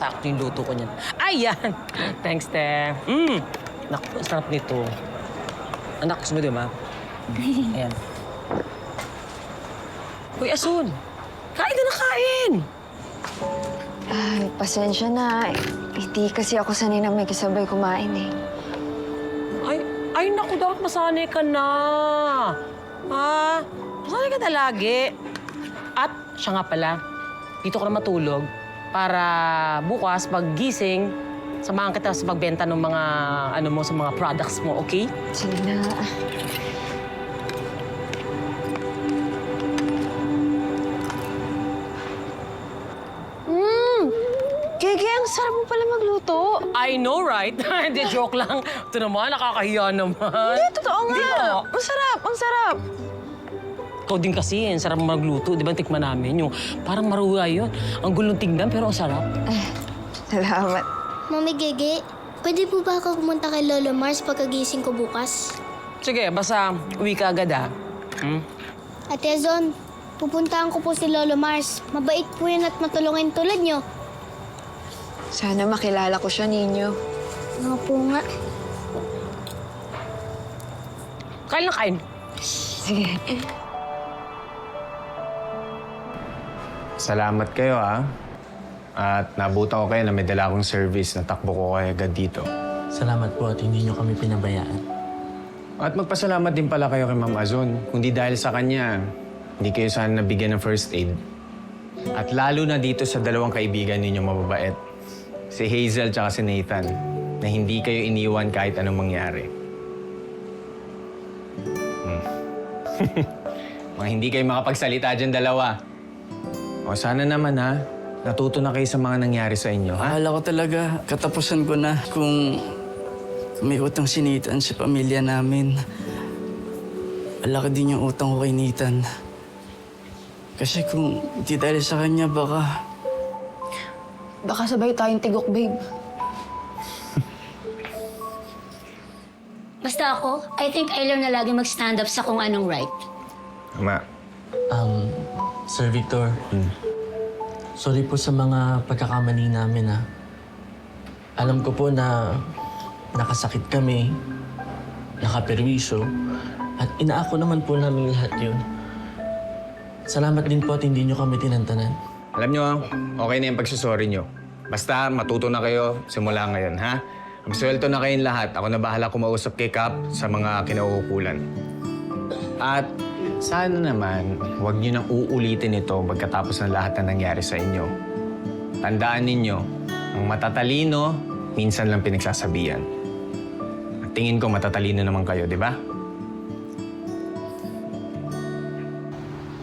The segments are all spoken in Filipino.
sakto yung luto ko niyan. Ayan! Thanks, te. Naku, sarap nito. Anak, gusto mo, di ba? Ayan. Uy, Asun! Kain ka na kain! Ay, pasensya na. Hindi kasi ako sanay na may kasabay kumain eh. Ay, naku, dapat masanay ka na. Ha? Masanay ka na lagi. At siya nga pala, dito ka na matulog para bukas, pag gising, samahan kita sa pagbenta ng mga, sa mga products mo, okay? Sige na. Gege, ang sarap mo pala magluto. I know, right? Hindi, joke lang. Ito naman, nakakahiya naman. Hindi, totoo nga. Hindi nga. Ang sarap, ang sarap. Ikaw din kasi, ang sarap magluto. Di ba, tikman namin yung parang maruha yun. Ang gulong tingnan, pero ang sarap. Salamat. Mami Gege, pwede po ba ako pumunta kay Lolo Mars pagkagising ko bukas? Sige, basta uwi ka agad, ha? Ate Azon, pupuntahan ko po si Lolo Mars. Mabait po yan at matulungin tulad nyo. Sana makilala ko siya, Ninyo. Nga po nga. Kain na kain. Sige. Salamat kayo, ha? At nabutan ko kayo na may dala akong service na takbo ko kayo agad dito. Salamat po at hindi niyo kami pinabayaan. At magpasalamat din pala kayo kay Ma'am Azon. Kundi dahil sa kanya, hindi kayo sana nabigyan ng first aid. At lalo na dito sa dalawang kaibigan ninyong mababait. Si Hazel tsaka si Nathan, na hindi kayo iniwan kahit anong mangyari. Mga hindi kayo makapagsalita dyan dalawa. O sana naman, ha? Natuto na kayo sa mga nangyari sa inyo, ha? Akala ko talaga, katapusan ko na kung may utang si Nathan sa pamilya namin. Malaki din yung utang ko kay Nathan. Kasi kung di dahil sa kanya, Baka sabay tayong tigok, babe. Basta ako, I think I learn na lagi mag-stand up sa kung anong right. Tama. Sir Victor, sorry po sa mga pagkakamali namin, ha. Alam ko po na nakasakit kami, nakaperwisyo, at inaako naman po namin lahat yun. Salamat din po at hindi nyo kami tinantanan. Alam nyo, okay na yung pagsusorry nyo. Basta matuto na kayo simula ngayon, ha? Absuelto na kayong lahat. Ako na bahala kumausap kay Cap sa mga kinauukulan. At sana naman, huwag nyo nang uulitin ito pagkatapos ng lahat na nangyari sa inyo. Tandaan ninyo, ang matatalino, minsan lang pinagsasabihan. At tingin ko matatalino naman kayo, di ba?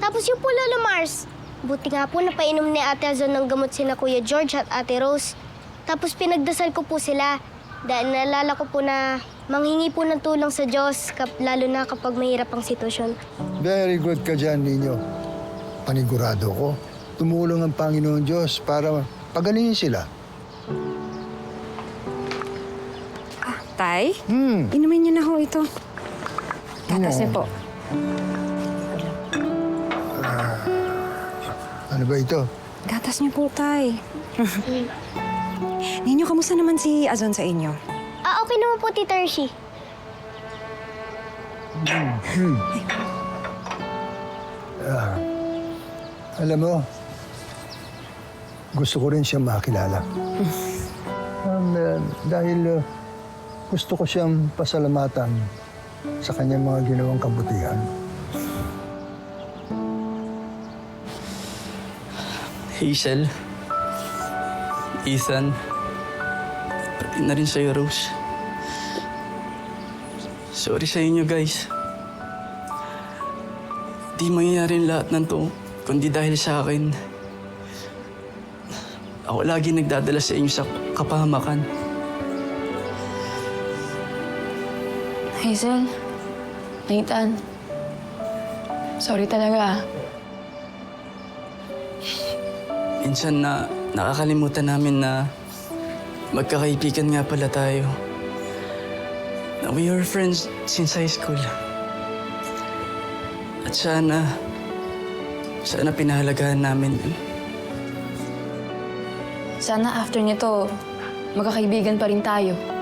Tapos yung po Lolo Mars. Buti nga po napainom ni Ate Azon ng gamot sina Kuya George at Ate Rose. Tapos pinagdasal ko po sila. Dahil naalala ko po na manghingi po ng tulong sa Diyos, lalo na kapag mahirap ang sitwasyon. Very good ka dyan, Ninyo. Panigurado ko. Tumulong ang Panginoon Diyos para pagalingin sila. Tay? Inumin niyo na ho ito. Gatas niyo po. Ano ba ito? Gatas niyo po, Tay. Ninyo, kamusta naman si Azon sa inyo? Okay naman po, Tita Hershey. Alam mo, gusto ko rin siyang makilala. Dahil gusto ko siyang pasalamatan sa kanyang mga ginawang kabutihan. Hazel, Ethan, pati na rin sa'yo, Rose. Sorry sa inyo, guys. Di mangyayari lahat ng to, kundi dahil sa akin. Ako lagi nagdadala sa inyo sa kapahamakan. Hazel, Nathan, sorry talaga. Minsan na nakakalimutan namin na magkakaibigan nga pala tayo. Na we were friends since high school. At sana pinahalagahan namin yun. Sana after nito, magkakaibigan pa rin tayo.